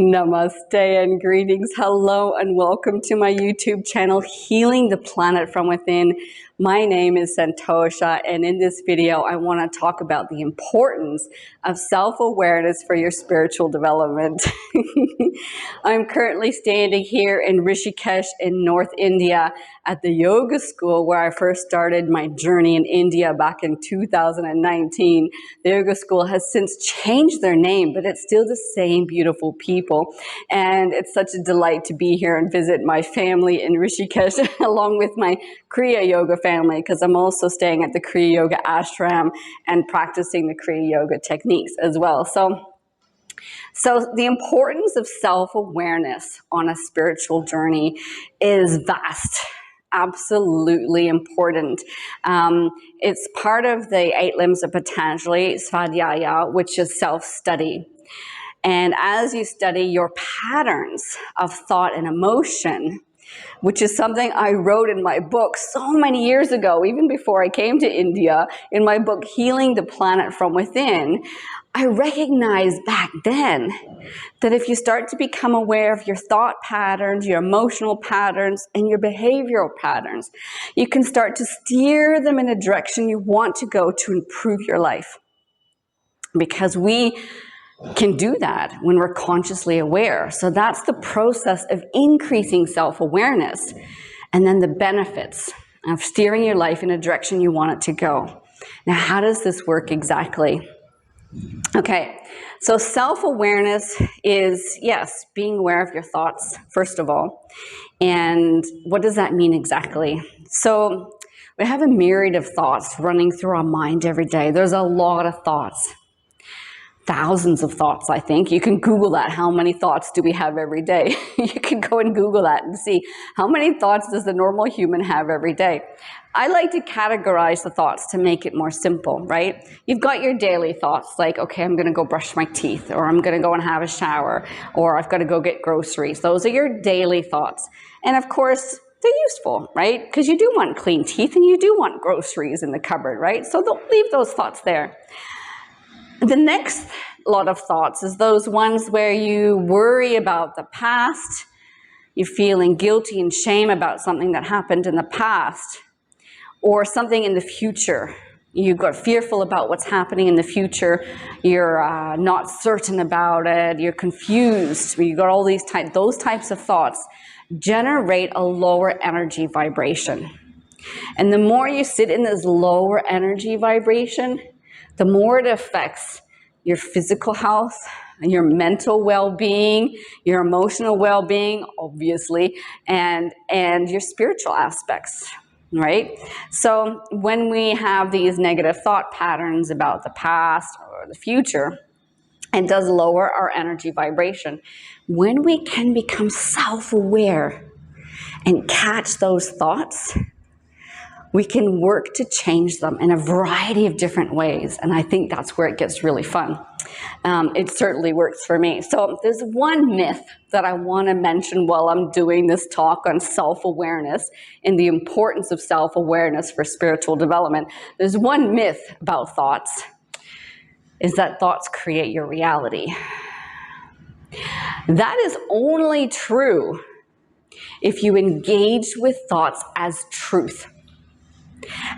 Namaste and greetings. Hello and welcome to my YouTube channel, Healing the Planet from Within. My name is Santosha, and in this video, I want to talk about the importance of self-awareness for your spiritual development. I'm currently standing here in Rishikesh in North India at the yoga school where I first started my journey in India back in 2019. The yoga school has since changed their name, but it's still the same beautiful people. And it's such a delight to be here and visit my family in Rishikesh along with my Kriya Yoga family, because I'm also staying at the Kriya Yoga ashram and practicing the Kriya Yoga techniques as well. So the importance of self-awareness on a spiritual journey is vast. Absolutely important. It's part of the 8 limbs of Patanjali, 𝙃𝙚𝙖𝙡𝙗, which is self-study. And as you study your patterns of thought and emotion, which is something I wrote in my book so many years ago, even before I came to India, in my book, Healing the Planet from Within, I recognized back then that if you start to become aware of your thought patterns, your emotional patterns, and your behavioral patterns, you can start to steer them in a direction you want to go to improve your life. Because we can do that when we're consciously aware. So that's the process of increasing self-awareness, and then the benefits of steering your life in a direction you want it to go. Now, how does this work exactly? Okay, so self-awareness is, yes, being aware of your thoughts, first of all. And what does that mean exactly? So we have a myriad of thoughts running through our mind every day. There's a lot of thoughts. Thousands of thoughts, I think. You can Google that. How many thoughts do we have every day? You can go and Google that and see how many thoughts does the normal human have every day. I like to categorize the thoughts to make it more simple, right? You've got your daily thoughts like, okay, I'm going to go brush my teeth, or I'm going to go and have a shower, or I've got to go get groceries. Those are your daily thoughts. And of course, they're useful, right? Because you do want clean teeth and you do want groceries in the cupboard, right? So don't leave those thoughts there. The next lot of thoughts is those ones where you worry about the past, you're feeling guilty and shame about something that happened in the past, or something in the future. You got fearful about what's happening in the future, you're not certain about it, you're confused, you got all those types of thoughts generate a lower energy vibration. And the more you sit in this lower energy vibration, the more it affects your physical health, and your mental well-being, your emotional well-being, obviously, and your spiritual aspects, right? So when we have these negative thought patterns about the past or the future, it does lower our energy vibration. When we can become self-aware and catch those thoughts, we can work to change them in a variety of different ways. And I think that's where it gets really fun. It certainly works for me. So there's one myth that I want to mention while I'm doing this talk on self-awareness and the importance of self-awareness for spiritual development. There's one myth about thoughts, is that thoughts create your reality. That is only true if you engage with thoughts as truth,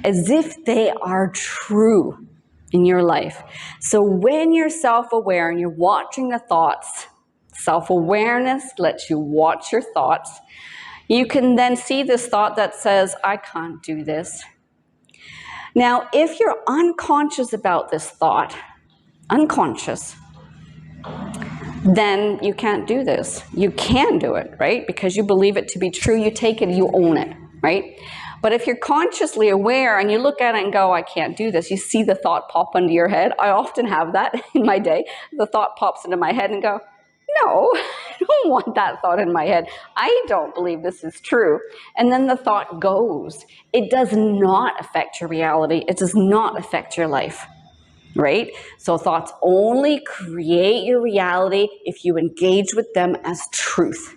as if they are true in your life. So when you're self-aware and you're watching the thoughts, self-awareness lets you watch your thoughts. You can then see this thought that says, I can't do this. Now, if you're unconscious about this thought, unconscious, then you can't do this. You can do it, right? Because you believe it to be true, you take it, you own it, right? But if you're consciously aware and you look at it and go, I can't do this, you see the thought pop into your head. I often have that in my day. The thought pops into my head and go, no, I don't want that thought in my head. I don't believe this is true. And then the thought goes. It does not affect your reality. It does not affect your life, right? So thoughts only create your reality if you engage with them as truth.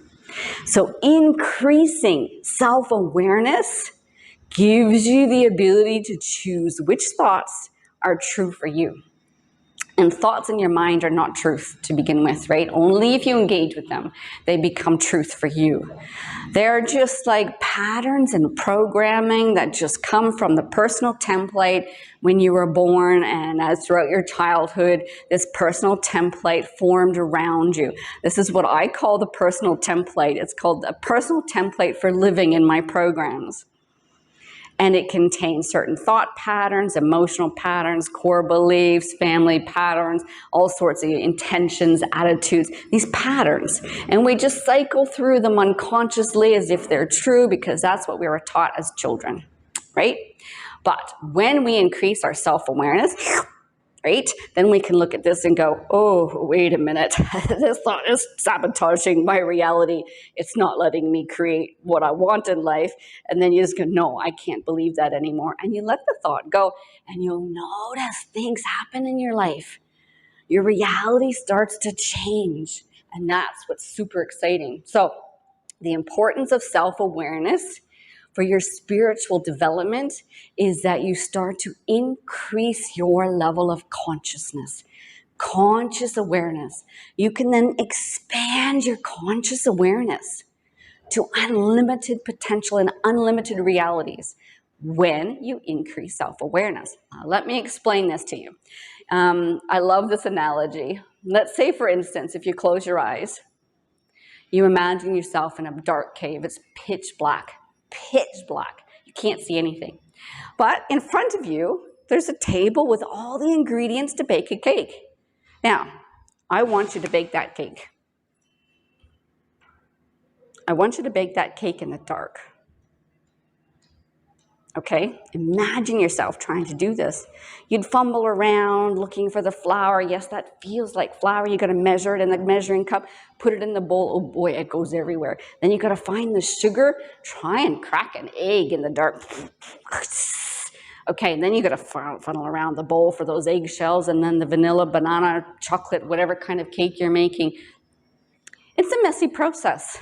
So increasing self-awareness gives you the ability to choose which thoughts are true for you. And thoughts in your mind are not truth to begin with, right? Only if you engage with them, they become truth for you. They're just like patterns and programming that just come from the personal template when you were born, and as throughout your childhood, this personal template formed around you. This is what I call the personal template. It's called a personal template for living in my programs. And it contains certain thought patterns, emotional patterns, core beliefs, family patterns, all sorts of intentions, attitudes, these patterns. And we just cycle through them unconsciously as if they're true, because that's what we were taught as children, right? But when we increase our self-awareness, right, then we can look at this and go, oh, wait a minute, this thought is sabotaging my reality. It's not letting me create what I want in life. And then you just go, no, I can't believe that anymore. And you let the thought go, and you'll notice things happen in your life. Your reality starts to change. And that's what's super exciting. So the importance of self-awareness for your spiritual development is that you start to increase your level of consciousness, conscious awareness. You can then expand your conscious awareness to unlimited potential and unlimited realities when you increase self-awareness. Let me explain this to you. I love this analogy. Let's say, for instance, if you close your eyes, you imagine yourself in a dark cave. It's pitch black. Pitch black. You can't see anything. But in front of you, there's a table with all the ingredients to bake a cake. Now, I want you to bake that cake. I want you to bake that cake in the dark. Okay? Imagine yourself trying to do this. You'd fumble around looking for the flour. Yes, that feels like flour. You got to measure it in the measuring cup, put it in the bowl. Oh boy, it goes everywhere. Then you got to find the sugar. Try and crack an egg in the dark. Okay, and then you got to funnel around the bowl for those eggshells, and then the vanilla, banana, chocolate, whatever kind of cake you're making. It's a messy process.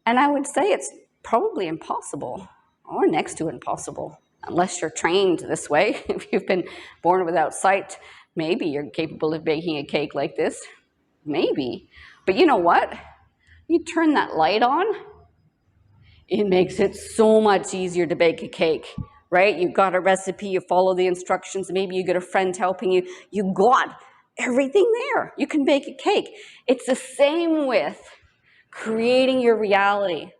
And I would say it's probably impossible, or next to impossible, unless you're trained this way. If you've been born without sight, maybe you're capable of baking a cake like this. Maybe. But you know what? You turn that light on, it makes it so much easier to bake a cake, right? You've got a recipe, you follow the instructions, maybe you get a friend helping you. You got everything there. You can bake a cake. It's the same with creating your reality.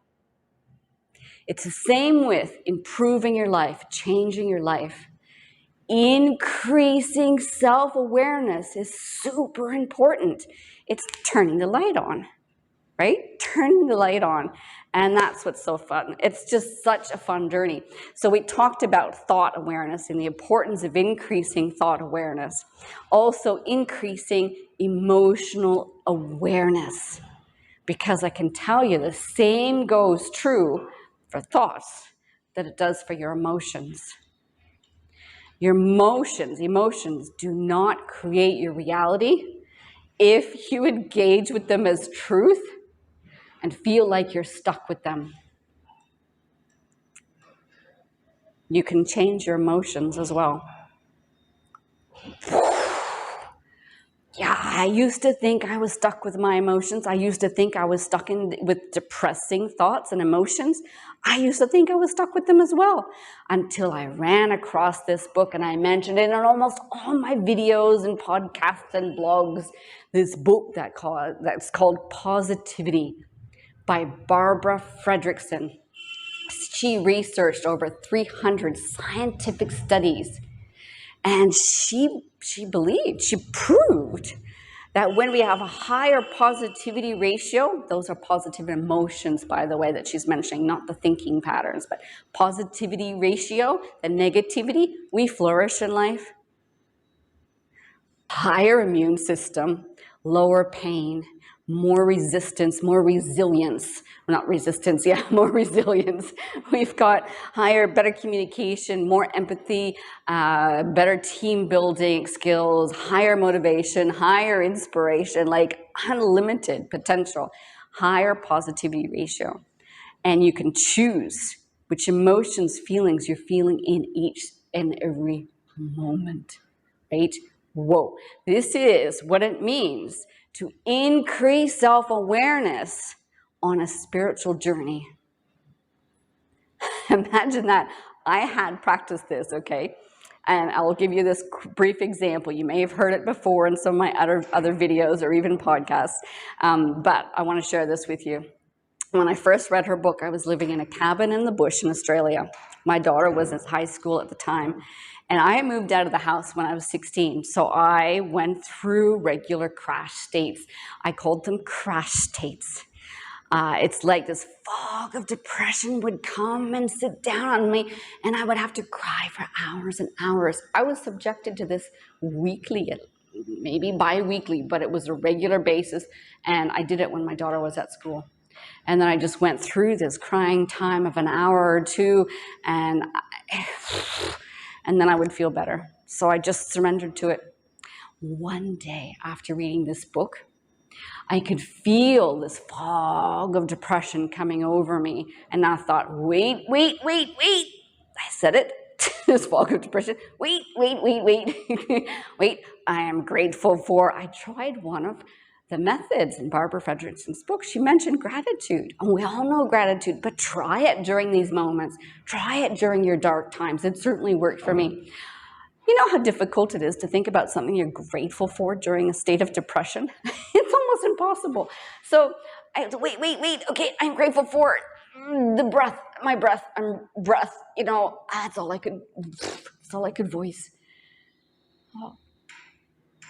It's the same with improving your life, changing your life. Increasing self-awareness is super important. It's turning the light on, right? Turning the light on. And that's what's so fun. It's just such a fun journey. So we talked about thought awareness and the importance of increasing thought awareness. Also increasing emotional awareness. Because I can tell you the same goes true for thoughts that it does for your emotions. Your emotions do not create your reality if you engage with them as truth and feel like you're stuck with them. You can change your emotions as well. Yeah, I used to think I was stuck with my emotions. I used to think I was stuck with depressing thoughts and emotions. I used to think I was stuck with them as well, until I ran across this book, and I mentioned it in almost all my videos and podcasts and blogs. This book that's called Positivity by Barbara Fredrickson. She researched over 300 scientific studies. And she proved that when we have a higher positivity ratio, those are positive emotions, by the way, that she's mentioning, not the thinking patterns, but positivity ratio, the negativity, we flourish in life. Higher immune system, lower pain, more resistance, more resilience. Not resistance, yeah, more resilience. We've got better communication, more empathy, better team building skills, higher motivation, higher inspiration, like unlimited potential, higher positivity ratio. And you can choose which emotions, feelings you're feeling in each and every moment, right? Whoa, this is what it means to increase self-awareness on a spiritual journey. Imagine that. I had practiced this, okay? And I will give you this brief example. You may have heard it before in some of my other videos or even podcasts, but I want to share this with you. When I first read her book, I was living in a cabin in the bush in Australia. My daughter was in high school at the time, and I moved out of the house when I was 16. So I went through regular crash states. I called them crash states. It's like this fog of depression would come and sit down on me, and I would have to cry for hours and hours. I was subjected to this weekly, maybe bi-weekly, but it was a regular basis, and I did it when my daughter was at school. And then I just went through this crying time of an hour or two, and then I would feel better. So I just surrendered to it. One day after reading this book, I could feel this fog of depression coming over me. And I thought, wait. I said it, this fog of depression. Wait. Wait, I am grateful for, I tried one of the methods in Barbara Fredrickson's book. She mentioned gratitude. And we all know gratitude, but try it during these moments. Try it during your dark times. It certainly worked for me. You know how difficult it is to think about something you're grateful for during a state of depression? It's almost impossible. So I have to wait. Okay, I'm grateful for the breath, my breath, breath. You know, that's all I could voice. Oh.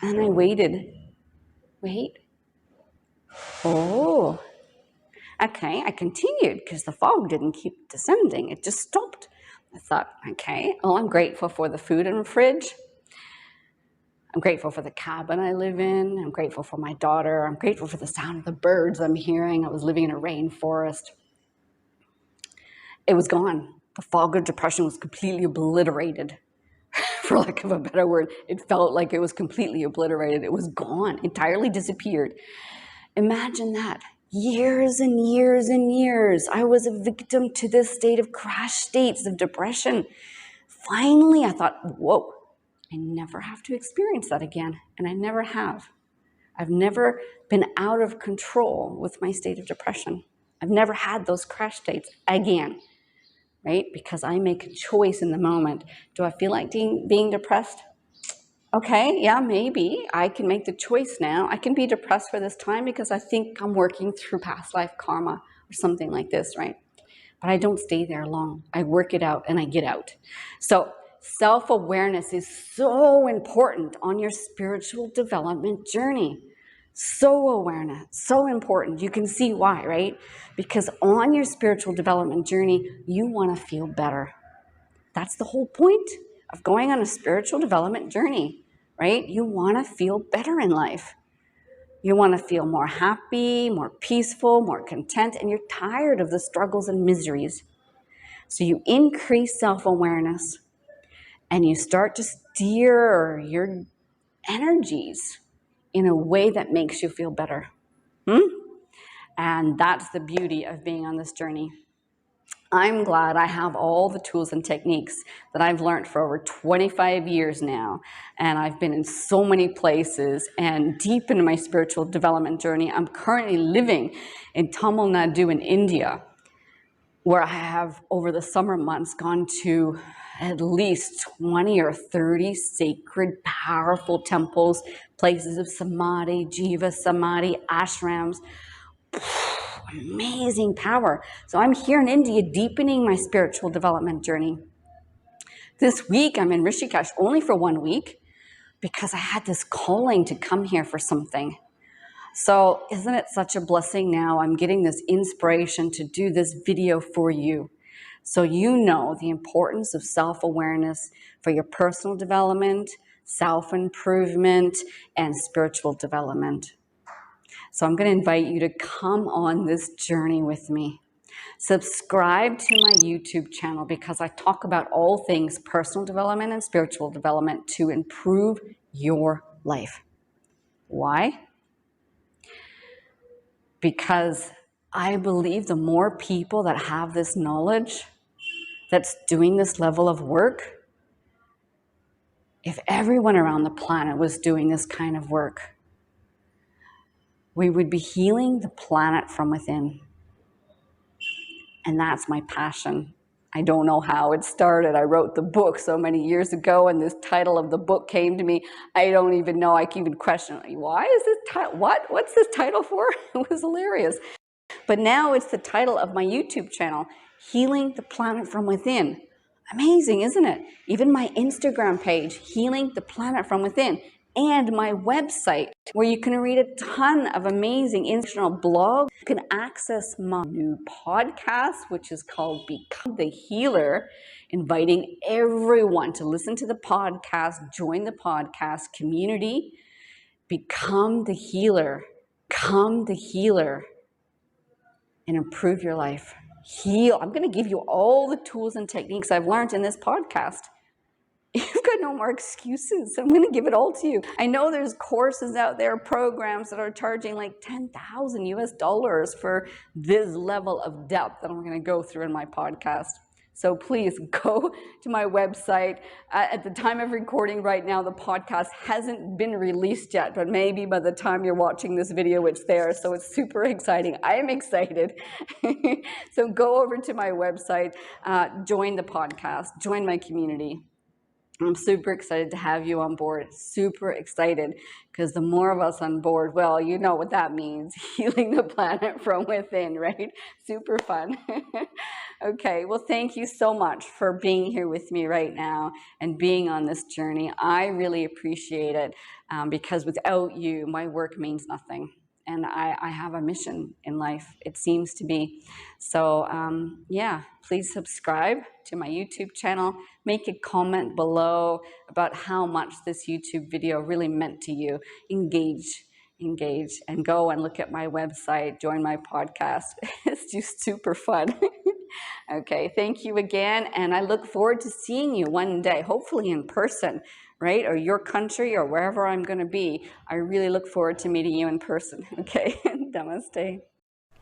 And I waited. Wait. Oh. Okay, I continued because the fog didn't keep descending. It just stopped. I thought, okay, well, I'm grateful for the food in the fridge. I'm grateful for the cabin I live in. I'm grateful for my daughter. I'm grateful for the sound of the birds I'm hearing. I was living in a rainforest. It was gone. The fog of depression was completely obliterated. For lack of a better word, it felt like it was completely obliterated. It was gone, entirely disappeared. Imagine that. Years and years and years, I was a victim to this state of crash states of depression. Finally, I thought, whoa, I never have to experience that again. And I never have. I've never been out of control with my state of depression. I've never had those crash states again, right? Because I make a choice in the moment. Do I feel like being depressed? Okay, yeah, maybe I can make the choice now. I can be depressed for this time because I think I'm working through past life karma or something like this, right? But I don't stay there long. I work it out and I get out. So self-awareness is so important on your spiritual development journey. So awareness, so important. You can see why, right? Because on your spiritual development journey, you want to feel better. That's the whole point of going on a spiritual development journey. Right? You want to feel better in life. You want to feel more happy, more peaceful, more content, and you're tired of the struggles and miseries. So you increase self-awareness and you start to steer your energies in a way that makes you feel better. And that's the beauty of being on this journey. I'm glad I have all the tools and techniques that I've learned for over 25 years now. And I've been in so many places and deep into my spiritual development journey. I'm currently living in Tamil Nadu in India, where I have, over the summer months, gone to at least 20 or 30 sacred, powerful temples, places of samadhi, jiva samadhi, ashrams. Amazing power. So I'm here in India deepening my spiritual development journey. This week I'm in Rishikesh only for 1 week because I had this calling to come here for something. So isn't it such a blessing now? I'm getting this inspiration to do this video for you. So you know the importance of self-awareness for your personal development, self-improvement, and spiritual development. So I'm going to invite you to come on this journey with me. Subscribe to my YouTube channel because I talk about all things personal development and spiritual development to improve your life. Why? Because I believe the more people that have this knowledge, that's doing this level of work, If everyone around the planet was doing this kind of work, we would be healing the planet from within. And that's my passion. I don't know how it started. I wrote the book so many years ago, and this title of the book came to me. I don't even know. I can even question, why is this title? What's this title for? It was hilarious. But now it's the title of my YouTube channel, Healing the Planet from Within. Amazing, isn't it? Even my Instagram page, Healing the Planet from Within, and my website, where you can read a ton of amazing inspirational blogs. You can access my new podcast, which is called Become the Healer, inviting everyone to listen to the podcast, join the podcast community. Become the healer. Become the healer and improve your life. Heal. I'm going to give you all the tools and techniques I've learned in this podcast. You've got no more excuses. I'm going to give it all to you. I know there's courses out there, programs that are charging like $10,000 for this level of depth that I'm going to go through in my podcast. So please go to my website. At the time of recording right now, the podcast hasn't been released yet, but maybe by the time you're watching this video, it's there. So it's super exciting. I am excited. So go over to my website, join the podcast, join my community. I'm super excited to have you on board. Super excited, because the more of us on board, well, you know what that means. Healing the planet from within, right? Super fun. Okay, well, thank you so much for being here with me right now and being on this journey. I really appreciate it, because without you, my work means nothing. And I have a mission in life, it seems to be. So yeah, please subscribe to my YouTube channel. Make a comment below about how much this YouTube video really meant to you. Engage, and go and look at my website, join my podcast. It's just super fun. Okay, thank you again. And I look forward to seeing you one day, hopefully in person, right? Or your country or wherever I'm going to be. I really look forward to meeting you in person. Okay, namaste.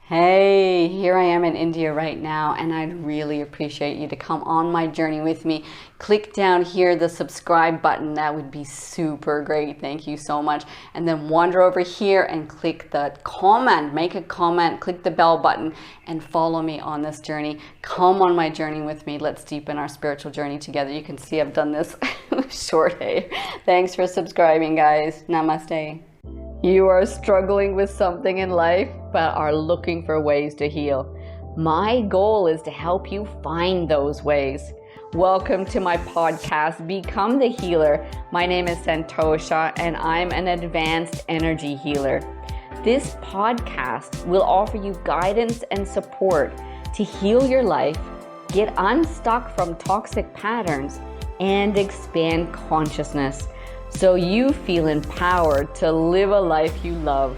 Hey, here I am in India right now, and I'd really appreciate you to come on my journey with me. Click down here, the subscribe button. That would be super great. Thank you so much. And then wander over here and click the comment. Make a comment, click the bell button, and follow me on this journey. Come on my journey with me. Let's deepen our spiritual journey together. You can see I've done this short hair. Thanks for subscribing, guys. Namaste. You are struggling with something in life, but are looking for ways to heal. My goal is to help you find those ways. Welcome to my podcast, Become the Healer. My name is Santosha, and I'm an advanced energy healer. This podcast will offer you guidance and support to heal your life, get unstuck from toxic patterns, and expand consciousness, so you feel empowered to live a life you love.